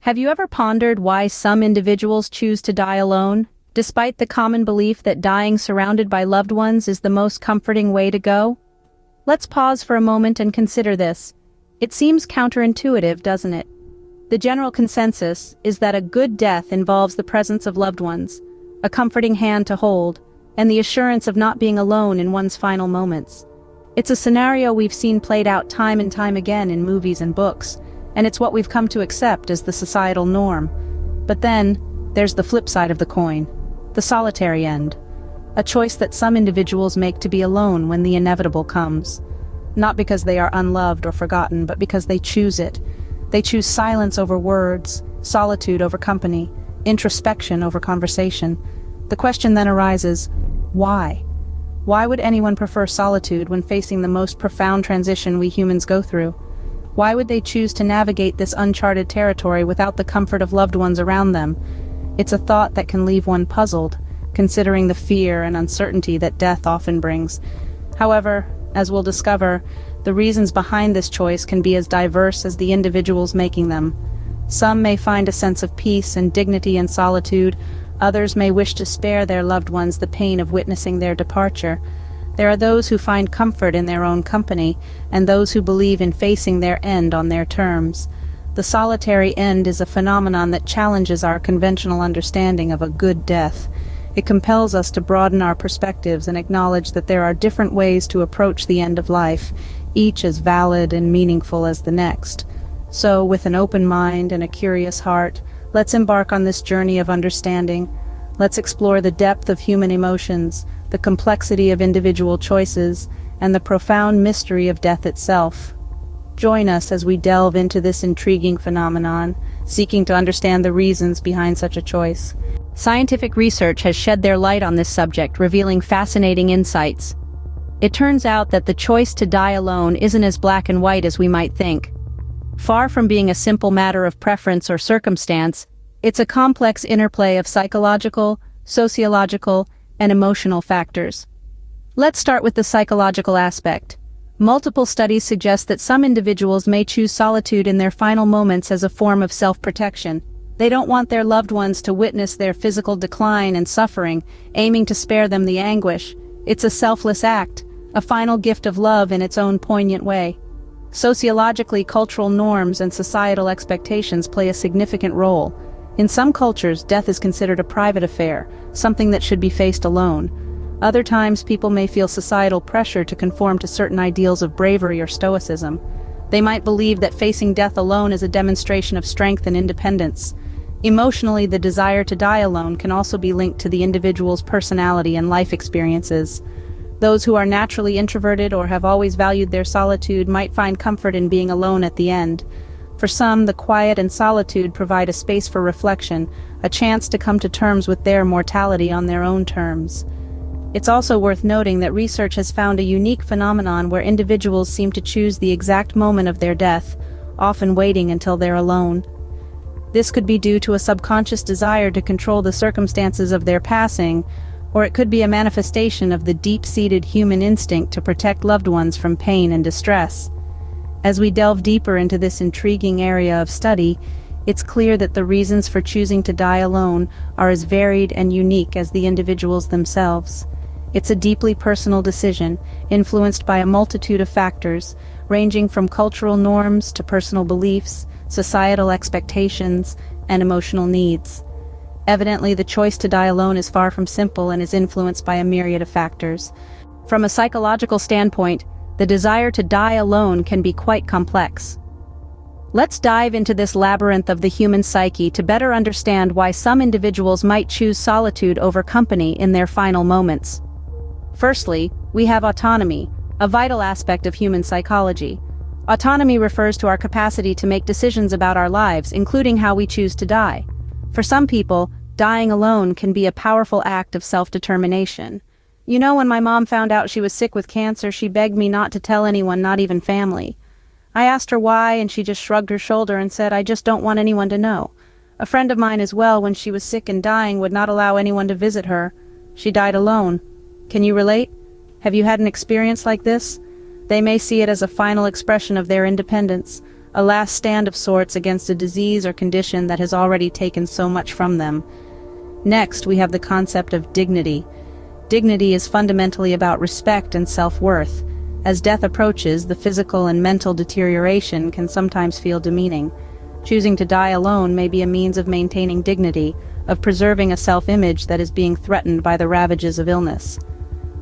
Have you ever pondered why some individuals choose to die alone, despite the common belief that dying surrounded by loved ones is the most comforting way to go? Let's pause for a moment and consider this. It seems counterintuitive, doesn't it? The general consensus is that a good death involves the presence of loved ones, a comforting hand to hold, and the assurance of not being alone in one's final moments. It's a scenario we've seen played out time and time again in movies and books, and it's what we've come to accept as the societal norm. But then, there's the flip side of the coin, the solitary end, a choice that some individuals make to be alone when the inevitable comes. Not because they are unloved or forgotten, but because they choose it. They choose silence over words, solitude over company, introspection over conversation. The question then arises, why? Why would anyone prefer solitude when facing the most profound transition we humans go through? Why would they choose to navigate this uncharted territory without the comfort of loved ones around them? It's a thought that can leave one puzzled, considering the fear and uncertainty that death often brings. However, as we'll discover, the reasons behind this choice can be as diverse as the individuals making them. Some may find a sense of peace and dignity in solitude. Others may wish to spare their loved ones the pain of witnessing their departure. There are those who find comfort in their own company, and those who believe in facing their end on their terms. The solitary end is a phenomenon that challenges our conventional understanding of a good death. It compels us to broaden our perspectives and acknowledge that there are different ways to approach the end of life, each as valid and meaningful as the next. So, with an open mind and a curious heart, let's embark on this journey of understanding. Let's explore the depth of human emotions, the complexity of individual choices, and the profound mystery of death itself. Join us as we delve into this intriguing phenomenon, seeking to understand the reasons behind such a choice. Scientific research has shed their light on this subject, revealing fascinating insights. It turns out that the choice to die alone isn't as black and white as we might think. Far from being a simple matter of preference or circumstance, it's a complex interplay of psychological, sociological, and emotional factors. Let's start with the psychological aspect. Multiple studies suggest that some individuals may choose solitude in their final moments as a form of self-protection. They don't want their loved ones to witness their physical decline and suffering, aiming to spare them the anguish. It's a selfless act, a final gift of love in its own poignant way. Sociologically, cultural norms and societal expectations play a significant role. In some cultures, death is considered a private affair, something that should be faced alone. Other times, people may feel societal pressure to conform to certain ideals of bravery or stoicism. They might believe that facing death alone is a demonstration of strength and independence. Emotionally, the desire to die alone can also be linked to the individual's personality and life experiences. Those who are naturally introverted or have always valued their solitude might find comfort in being alone at the end. For some, the quiet and solitude provide a space for reflection, a chance to come to terms with their mortality on their own terms. It's also worth noting that research has found a unique phenomenon where individuals seem to choose the exact moment of their death, often waiting until they're alone. This could be due to a subconscious desire to control the circumstances of their passing, or it could be a manifestation of the deep-seated human instinct to protect loved ones from pain and distress. As we delve deeper into this intriguing area of study, it's clear that the reasons for choosing to die alone are as varied and unique as the individuals themselves. It's a deeply personal decision, influenced by a multitude of factors, ranging from cultural norms to personal beliefs, societal expectations, and emotional needs. Evidently, the choice to die alone is far from simple and is influenced by a myriad of factors. From a psychological standpoint, the desire to die alone can be quite complex. Let's dive into this labyrinth of the human psyche to better understand why some individuals might choose solitude over company in their final moments. Firstly, we have autonomy, a vital aspect of human psychology. Autonomy refers to our capacity to make decisions about our lives, including how we choose to die. For some people, dying alone can be a powerful act of self-determination. You know, when my mom found out she was sick with cancer, she begged me not to tell anyone, not even family. I asked her why, and she just shrugged her shoulder and said, "I just don't want anyone to know." A friend of mine as well, when she was sick and dying, would not allow anyone to visit her. She died alone. Can you relate? Have you had an experience like this? They may see it as a final expression of their independence, a last stand of sorts against a disease or condition that has already taken so much from them. Next, we have the concept of dignity. Dignity is fundamentally about respect and self-worth. As death approaches, the physical and mental deterioration can sometimes feel demeaning. Choosing to die alone may be a means of maintaining dignity, of preserving a self-image that is being threatened by the ravages of illness.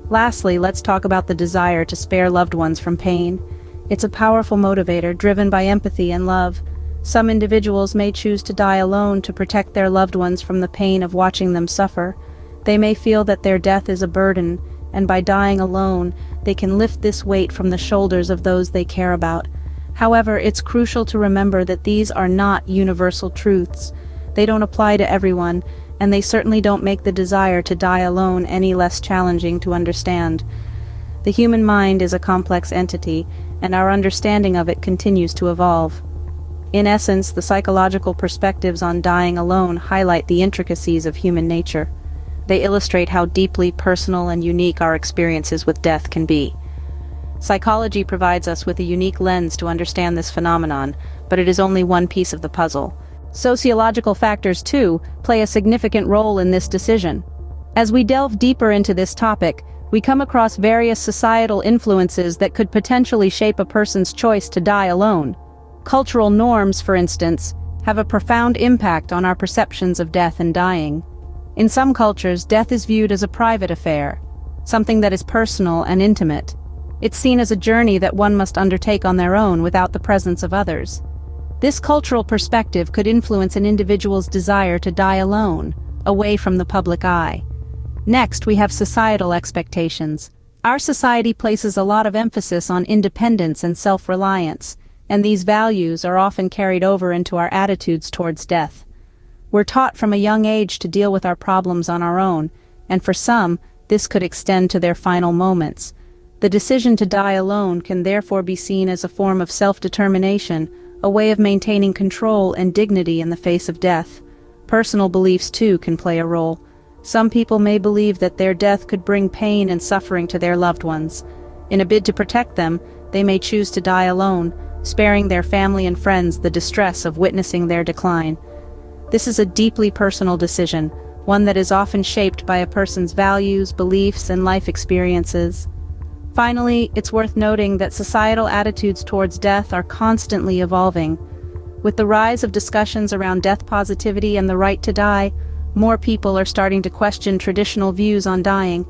Lastly, let's talk about the desire to spare loved ones from pain. It's a powerful motivator driven by empathy and love. Some individuals may choose to die alone to protect their loved ones from the pain of watching them suffer. They may feel that their death is a burden, and by dying alone, they can lift this weight from the shoulders of those they care about. However, it's crucial to remember that these are not universal truths. They don't apply to everyone, and they certainly don't make the desire to die alone any less challenging to understand. The human mind is a complex entity, and our understanding of it continues to evolve. In essence, the psychological perspectives on dying alone highlight the intricacies of human nature. They illustrate how deeply personal and unique our experiences with death can be. Psychology provides us with a unique lens to understand this phenomenon, but it is only one piece of the puzzle. Sociological factors, too, play a significant role in this decision. As we delve deeper into this topic, we come across various societal influences that could potentially shape a person's choice to die alone. Cultural norms, for instance, have a profound impact on our perceptions of death and dying. In some cultures, death is viewed as a private affair, something that is personal and intimate. It's seen as a journey that one must undertake on their own without the presence of others. This cultural perspective could influence an individual's desire to die alone, away from the public eye. Next, we have societal expectations. Our society places a lot of emphasis on independence and self-reliance, and these values are often carried over into our attitudes towards death. We're taught from a young age to deal with our problems on our own, and for some, this could extend to their final moments. The decision to die alone can therefore be seen as a form of self-determination, a way of maintaining control and dignity in the face of death. Personal beliefs, too, can play a role. Some people may believe that their death could bring pain and suffering to their loved ones. In a bid to protect them, they may choose to die alone, sparing their family and friends the distress of witnessing their decline. This is a deeply personal decision, one that is often shaped by a person's values, beliefs, and life experiences. Finally, it's worth noting that societal attitudes towards death are constantly evolving. With the rise of discussions around death positivity and the right to die, more people are starting to question traditional views on dying.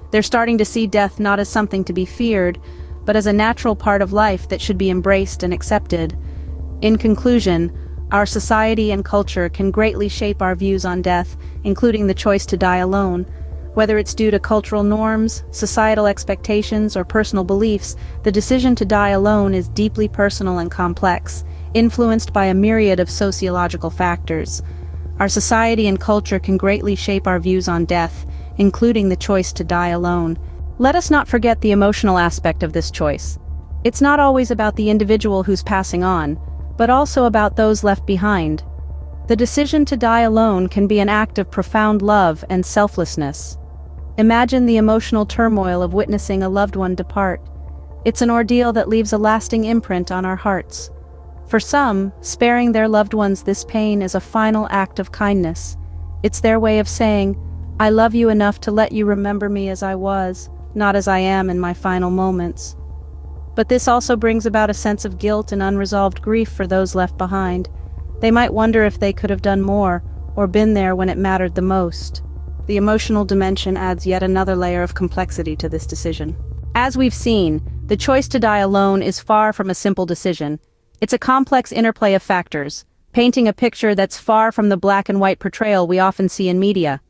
They're starting to see death not as something to be feared, but as a natural part of life that should be embraced and accepted. In conclusion, our society and culture can greatly shape our views on death, including the choice to die alone. Whether it's due to cultural norms, societal expectations, or personal beliefs, the decision to die alone is deeply personal and complex, influenced by a myriad of sociological factors. Our society and culture can greatly shape our views on death, including the choice to die alone. Let us not forget the emotional aspect of this choice. It's not always about the individual who's passing on, but also about those left behind. The decision to die alone can be an act of profound love and selflessness. Imagine the emotional turmoil of witnessing a loved one depart. It's an ordeal that leaves a lasting imprint on our hearts. For some, sparing their loved ones this pain is a final act of kindness. It's their way of saying, "I love you enough to let you remember me as I was, not as I am in my final moments." But this also brings about a sense of guilt and unresolved grief for those left behind. They might wonder if they could have done more, or been there when it mattered the most. The emotional dimension adds yet another layer of complexity to this decision. As we've seen, the choice to die alone is far from a simple decision. It's a complex interplay of factors, painting a picture that's far from the black and white portrayal we often see in media.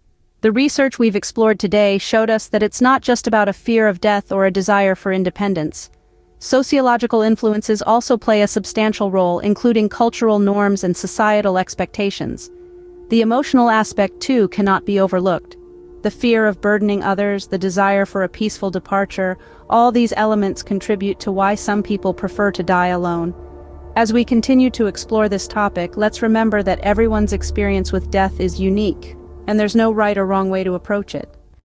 The research we've explored today showed us that it's not just about a fear of death or a desire for independence. Sociological influences also play a substantial role, including cultural norms and societal expectations. The emotional aspect, too, cannot be overlooked. The fear of burdening others, the desire for a peaceful departure, all these elements contribute to why some people prefer to die alone. As we continue to explore this topic, let's remember that everyone's experience with death is unique, and there's no right or wrong way to approach it.